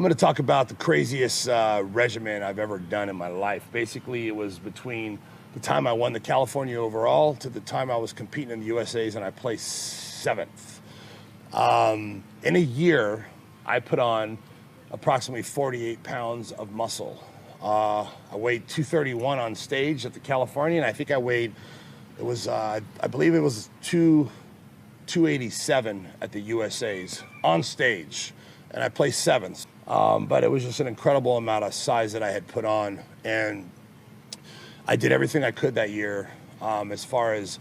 I'm going to talk about the craziest regimen I've ever done in my life. Basically, it was between the time I won the California overall to the time I was competing in the USA's, and I placed 7th. In a year, I put on approximately 48 pounds of muscle. I weighed 231 on stage at the California, and I think I weighed, I believe it was 287 at the USA's on stage, and I placed 7th. But it was just an incredible amount of size that I had put on, and I did everything I could that year as far as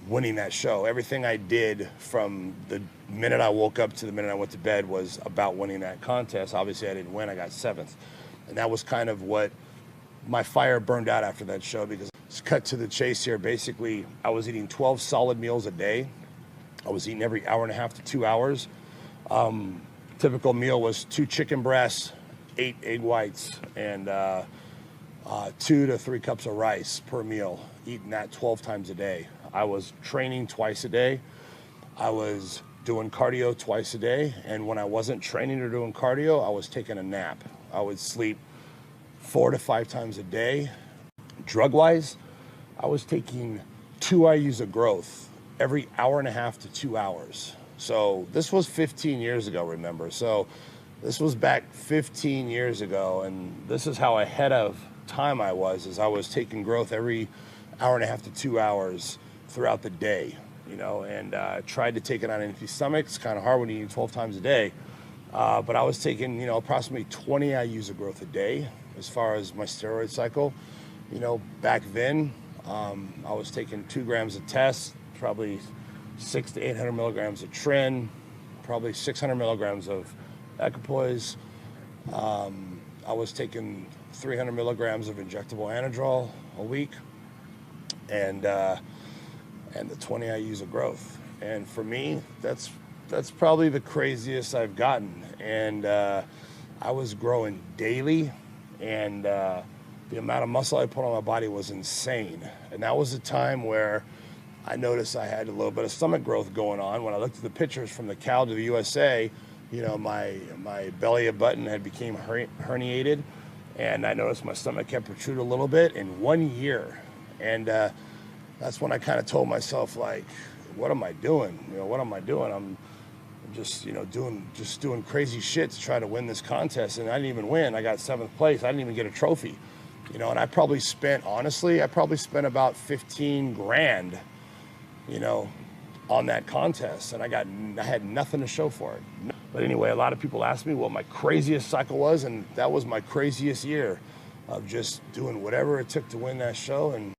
winning that show. Everything I did from the minute I woke up to the minute I went to bed was about winning that contest. Obviously, I didn't win. I got 7th. And that was kind of what my fire burned out after that show, because it's cut to the chase here. Basically, I was eating 12 solid meals a day. I was eating every hour and a half to 2 hours. Typical meal was 2 chicken breasts, 8 egg whites, and 2 to 3 cups of rice per meal, eating that 12 times a day. I was training twice a day. I was doing cardio twice a day. And when I wasn't training or doing cardio, I was taking a nap. I would sleep 4 to 5 times a day. Drug-wise, I was taking 2 IUs of growth every hour and a half to 2 hours. So this was 15 years ago, remember? So this was back 15 years ago, and this is how ahead of time I was, is I was taking growth every hour and a half to 2 hours throughout the day, you know, and tried to take it on an empty stomach. It's kind of hard when you eat 12 times a day, but I was taking, you know, approximately 20 IUs of growth a day as far as my steroid cycle. You know, back then, I was taking 2 grams of test, probably 600 to 800 milligrams of trin, probably 600 milligrams of equipoise. I was taking 300 milligrams of injectable anadrol a week, and the 20 IUs of growth. And for me, that's probably the craziest I've gotten. And I was growing daily, and the amount of muscle I put on my body was insane. And that was a time where I noticed I had a little bit of stomach growth going on. When I looked at the pictures from the Cal to the USA, you know, my belly button had became herniated, and I noticed my stomach kept protruding a little bit in 1 year. And that's when I kind of told myself, like, what am I doing? You know, what am I doing? I'm just, you know, doing crazy shit to try to win this contest, and I didn't even win. I got 7th place. I didn't even get a trophy, you know. And I probably spent about 15 grand, you know, on that contest, and I had nothing to show for it. But anyway, a lot of people ask me what my craziest cycle was, and that was my craziest year of just doing whatever it took to win that show. And